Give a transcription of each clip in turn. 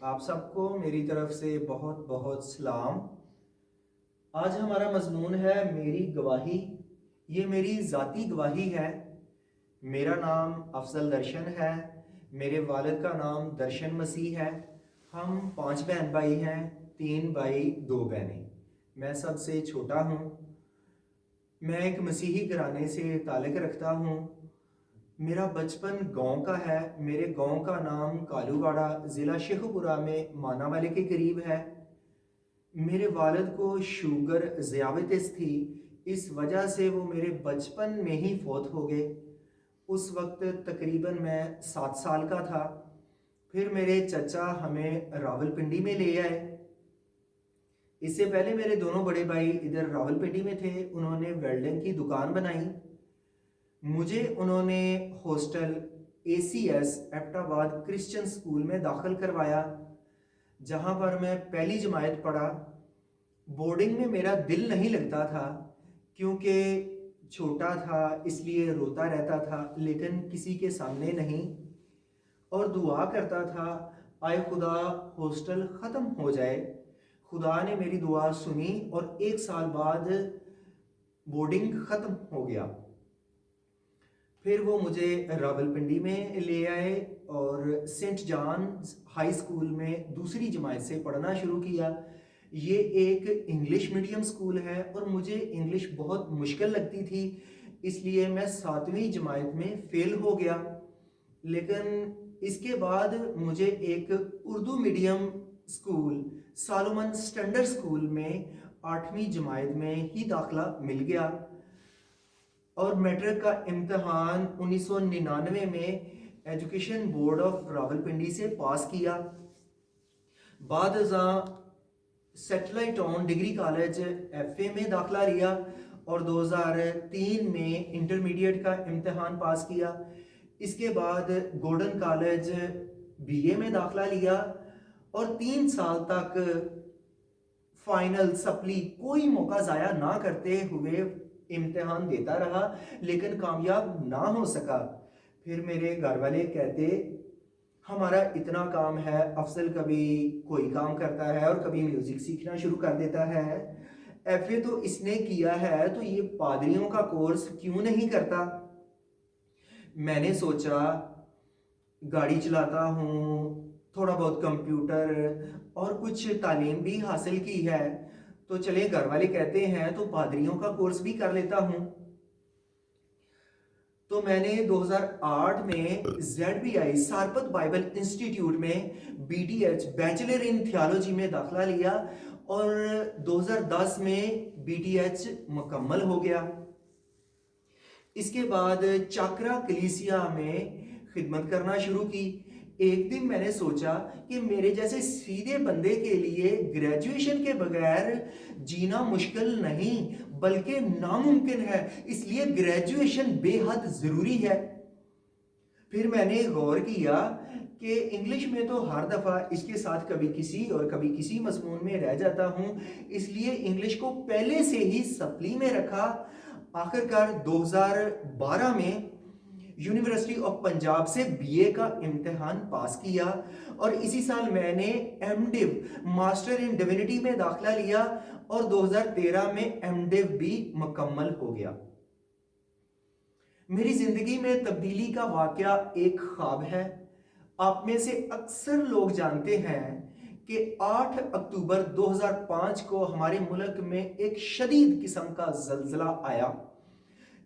آپ سب کو میری طرف سے بہت بہت سلام۔ آج ہمارا مضمون ہے میری گواہی۔ یہ میری ذاتی گواہی ہے۔ میرا نام افضل درشن ہے۔ میرے والد کا نام درشن مسیح ہے۔ ہم 5 بہن بھائی ہیں، 3 بھائی 2 بہنیں۔ میں سب سے چھوٹا ہوں۔ میں ایک مسیحی گھرانے سے تعلق رکھتا ہوں۔ میرا بچپن گاؤں کا ہے۔ میرے گاؤں کا نام کالو واڑہ ضلع شیخوپورہ میں مانا والے کے قریب ہے۔ میرے والد کو شوگر ذیابیطس تھی، اس وجہ سے وہ میرے بچپن میں ہی فوت ہو گئے۔ اس وقت تقریباً میں 7 سال کا تھا۔ پھر میرے چچا ہمیں راولپنڈی میں لے آئے۔ اس سے پہلے میرے دونوں بڑے بھائی ادھر راولپنڈی میں تھے، انہوں نے ویلڈنگ کی دکان بنائی۔ مجھے انہوں نے ہاسٹل ACS ایبٹ آباد کرسچن اسکول میں داخل کروایا، جہاں پر میں پہلی جماعت پڑھا۔ بورڈنگ میں میرا دل نہیں لگتا تھا کیونکہ چھوٹا تھا، اس لیے روتا رہتا تھا، لیکن کسی کے سامنے نہیں، اور دعا کرتا تھا آئے خدا ہاسٹل ختم ہو جائے۔ خدا نے میری دعا سنی اور 1 سال بعد بورڈنگ ختم ہو گیا۔ پھر وہ مجھے راولپنڈی میں لے آئے اور سینٹ جان ہائی اسکول میں دوسری جماعت سے پڑھنا شروع کیا۔ یہ ایک انگلش میڈیم اسکول ہے اور مجھے انگلش بہت مشکل لگتی تھی، اس لیے میں 7ویں جماعت میں فیل ہو گیا۔ لیکن اس کے بعد مجھے ایک Urdu medium school Salomon standard school میں 8ویں جماعت میں ہی داخلہ مل گیا، اور میٹرک کا امتحان 1999 میں ایجوکیشن بورڈ آف راولپنڈی سے پاس کیا۔ بعد ازاں satellite town degree college FA میں داخلہ لیا اور 2003 میں انٹرمیڈیٹ کا امتحان پاس کیا۔ اس کے بعد گورڈن کالج BA میں داخلہ لیا اور 3 سال تک فائنل سپلی کوئی موقع ضائع نہ کرتے ہوئے امتحان دیتا رہا، لیکن کامیاب نہ ہو سکا۔ پھر میرے گھر والے کہتے ہمارا اتنا کام ہے، افضل کبھی کوئی کام کرتا ہے اور کبھی میوزک سیکھنا شروع کر دیتا ہے، FA تو اس نے کیا ہے تو یہ پادریوں کا کورس کیوں نہیں کرتا۔ میں نے سوچا گاڑی چلاتا ہوں، تھوڑا بہت کمپیوٹر اور کچھ تعلیم بھی حاصل کی ہے، تو چلے گھر والے کہتے ہیں تو پادریوں کا کورس بھی کر لیتا ہوں۔ تو میں نے 2008 میں ZBI سارپت بائبل انسٹیٹیوٹ میں BTH بیچلر ان تھیالوجی میں داخلہ لیا اور 2010 میں BTH مکمل ہو گیا۔ اس کے بعد چاکرا کلیسیا میں خدمت کرنا شروع کی۔ ایک دن میں نے سوچا کہ میرے جیسے سیدھے بندے کے لیے گریجویشن کے بغیر جینا مشکل نہیں بلکہ ناممکن ہے، اس لیے گریجویشن بے حد ضروری ہے۔ پھر میں نے غور کیا کہ انگلش میں تو ہر دفعہ اس کے ساتھ کبھی کسی اور کبھی کسی مضمون میں رہ جاتا ہوں، اس لیے انگلش کو پہلے سے ہی سپلی میں رکھا۔ آخر کار 2012 میں یونیورسٹی آف پنجاب سے BA کا امتحان پاس کیا اور اسی سال میں نے MDiv ماسٹر ان ڈیوینٹی میں داخلہ لیا اور 2013 میں MDiv بھی مکمل ہو گیا۔ میری زندگی میں تبدیلی کا واقعہ ایک خواب ہے۔ آپ میں سے اکثر لوگ جانتے ہیں کہ 8 اکتوبر 2005 کو ہمارے ملک میں ایک شدید قسم کا زلزلہ آیا،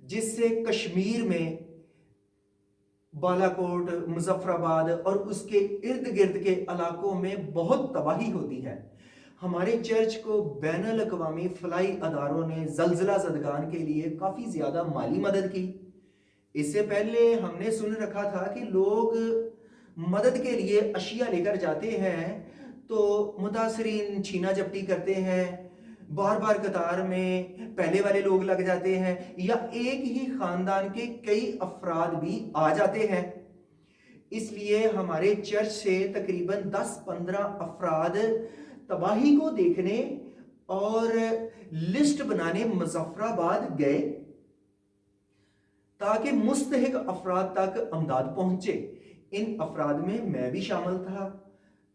جس سے کشمیر میں بالاکوٹ، مظفر آباد اور اس کے ارد گرد کے علاقوں میں بہت تباہی ہوتی ہے۔ ہمارے چرچ کو بین الاقوامی فلاحی اداروں نے زلزلہ زدگان کے لیے کافی زیادہ مالی مدد کی۔ اس سے پہلے ہم نے سن رکھا تھا کہ لوگ مدد کے لیے اشیاء لے کر جاتے ہیں تو متاثرین چھینا جپٹی کرتے ہیں، بار بار قطار میں پہلے والے لوگ لگ جاتے ہیں، یا ایک ہی خاندان کے کئی افراد بھی آ جاتے ہیں۔ اس لیے ہمارے چرچ سے تقریباً 10-15 افراد تباہی کو دیکھنے اور لسٹ بنانے مظفر آباد گئے تاکہ مستحق افراد تک امداد پہنچے۔ ان افراد میں بھی شامل تھا۔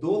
2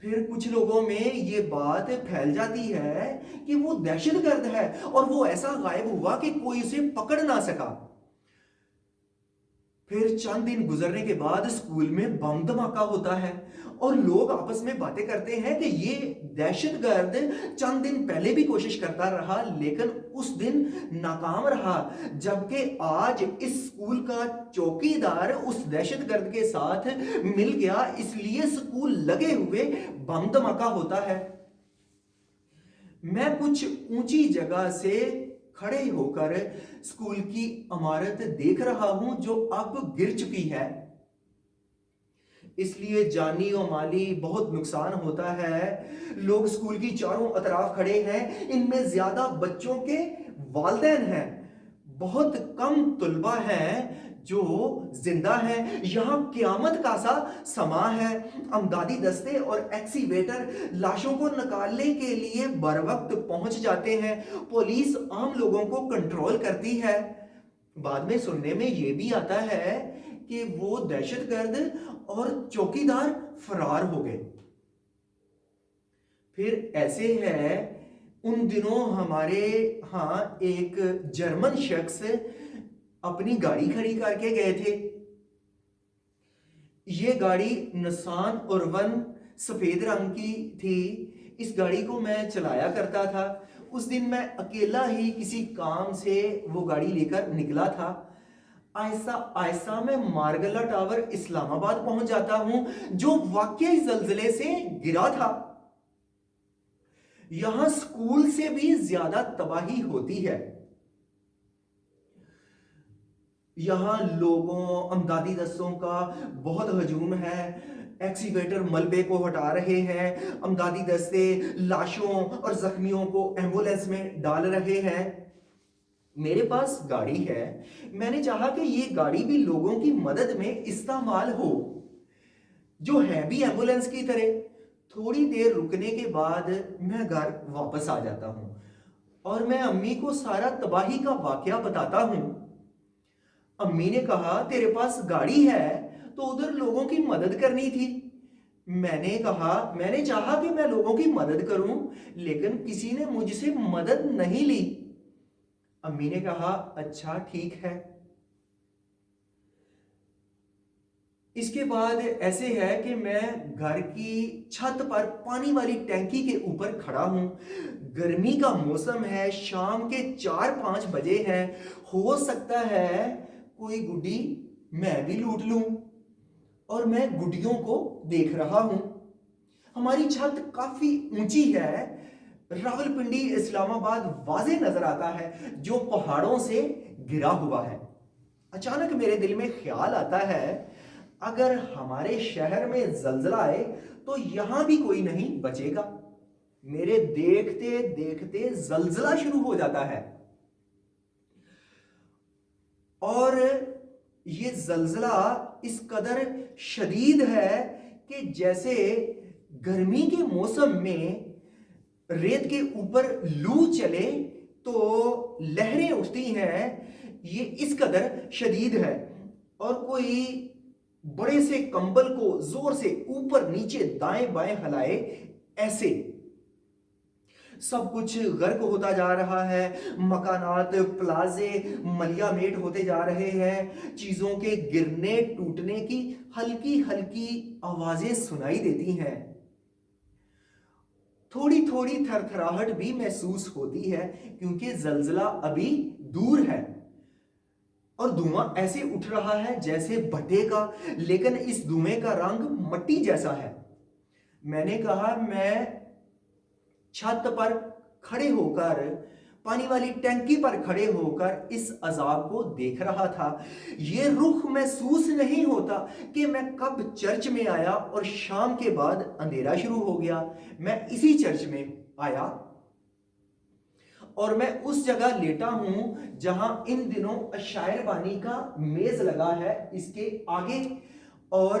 پھر کچھ لوگوں میں یہ بات پھیل جاتی ہے کہ وہ دہشت گرد ہے اور وہ ایسا غائب ہوا کہ کوئی اسے پکڑ نہ سکا۔ پھر چند دن گزرنے کے بعد اسکول میں بم دھماکہ ہوتا ہے اور لوگ آپس میں باتیں کرتے ہیں کہ یہ دہشت گرد چند دن پہلے بھی کوشش کرتا رہا لیکن اس دن ناکام رہا، جبکہ آج اس اسکول کا چوکیدار اس دہشت گرد کے ساتھ مل گیا، اس لیے اسکول لگے ہوئے بم دھماکہ ہوتا ہے۔ میں کچھ اونچی جگہ سے کھڑے ہو کر اسکول کی عمارت دیکھ رہا ہوں جو اب گر چکی ہے، اس لیے جانی و مالی بہت نقصان ہوتا ہے۔ لوگ اسکول کی چاروں اطراف کھڑے ہیں، ان میں زیادہ بچوں کے والدین ہیں، بہت کم طلبہ ہیں جو زندہ ہیں۔ یہاں قیامت کا سا سما ہے۔ امدادی دستے اور ایکسیویٹر لاشوں کو نکالنے کے لیے بر وقت پہنچ جاتے ہیں۔ پولیس عام لوگوں کو کنٹرول کرتی ہے۔ بعد میں سننے میں یہ بھی آتا ہے کہ وہ دہشت گرد اور چوکیدار فرار ہو گئے۔ پھر ایسے ہے، ان دنوں ہمارے ہاں ایک جرمن شخص اپنی گاڑی کھڑی کر کے گئے تھے۔ یہ گاڑی نسان اورون سفید رنگ کی تھی۔ اس گاڑی کو میں چلایا کرتا تھا۔ اس دن میں اکیلا ہی کسی کام سے وہ گاڑی لے کر نکلا تھا۔ آہستہ آہستہ میں مارگلہ ٹاور اسلام آباد پہنچ جاتا ہوں جو واقعی زلزلے سے گرا تھا۔ یہاں اسکول سے بھی زیادہ تباہی ہوتی ہے۔ یہاں لوگوں، امدادی دستوں کا بہت ہجوم ہے۔ ایکسیویٹر ملبے کو ہٹا رہے ہیں، امدادی دستے لاشوں اور زخمیوں کو ایمبولینس میں ڈال رہے ہیں۔ میرے پاس گاڑی ہے، میں نے چاہا کہ یہ گاڑی بھی لوگوں کی مدد میں استعمال ہو، جو ہے بھی ایمبولینس کی طرح۔ تھوڑی دیر رکنے کے بعد میں گھر واپس آ جاتا ہوں اور میں امی کو سارا تباہی کا واقعہ بتاتا ہوں۔ امی نے کہا، تیرے پاس گاڑی ہے تو ادھر لوگوں کی مدد کرنی تھی۔ میں نے کہا، میں نے چاہا کہ میں لوگوں کی مدد کروں لیکن کسی نے مجھ سے مدد نہیں لی۔ امی نے کہا، اچھا ٹھیک ہے۔ اس کے بعد ایسے ہے کہ میں گھر کی چھت پر پانی والی ٹینکی کے اوپر کھڑا ہوں۔ گرمی کا موسم ہے، شام کے 4-5 بجے ہیں۔ ہو سکتا ہے کوئی گڈی میں بھی لوٹ لوں، اور میں گڈیوں کو دیکھ رہا ہوں۔ ہماری چھت کافی اونچی ہے۔ راولپنڈی اسلام آباد واضح نظر آتا ہے جو پہاڑوں سے گرا ہوا ہے۔ اچانک میرے دل میں خیال آتا ہے، اگر ہمارے شہر میں زلزلہ آئے تو یہاں بھی کوئی نہیں بچے گا۔ میرے دیکھتے دیکھتے زلزلہ شروع ہو جاتا ہے اور یہ زلزلہ اس قدر شدید ہے کہ جیسے گرمی کے موسم میں ریت کے اوپر لو چلے تو لہریں اٹھتی ہیں، یہ اس قدر شدید ہے۔ اور کوئی بڑے سے کمبل کو زور سے اوپر نیچے دائیں بائیں ہلائے، ایسے سب کچھ غرق ہوتا جا رہا ہے۔ مکانات، پلازے ملیا میٹ ہوتے جا رہے ہیں۔ چیزوں کے گرنے ٹوٹنے کی ہلکی ہلکی آوازیں سنائی دیتی ہیں۔ تھوڑی تھوڑی تھر تھراہٹ بھی محسوس ہوتی ہے کیونکہ زلزلہ ابھی دور ہے، اور دھواں ایسے اٹھ رہا ہے جیسے بھٹے کا، لیکن اس دھوئیں کا رنگ مٹی جیسا ہے۔ میں نے کہا، میں چھت پر کھڑے ہو کر، پانی والی ٹینکی پر کھڑے ہو کر اس عذاب کو دیکھ رہا تھا۔ یہ رخ محسوس نہیں ہوتا کہ میں کب چرچ میں آیا اور شام کے بعد اندھیرا شروع ہو گیا۔ میں اسی چرچ میں آیا اور میں اس جگہ لیٹا ہوں جہاں ان دنوں شاعر بانی کا میز لگا ہے، اس کے آگے، اور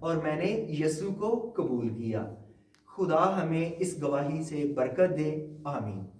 اور میں نے یسوع کو قبول کیا۔ خدا ہمیں اس گواہی سے برکت دے، آمین۔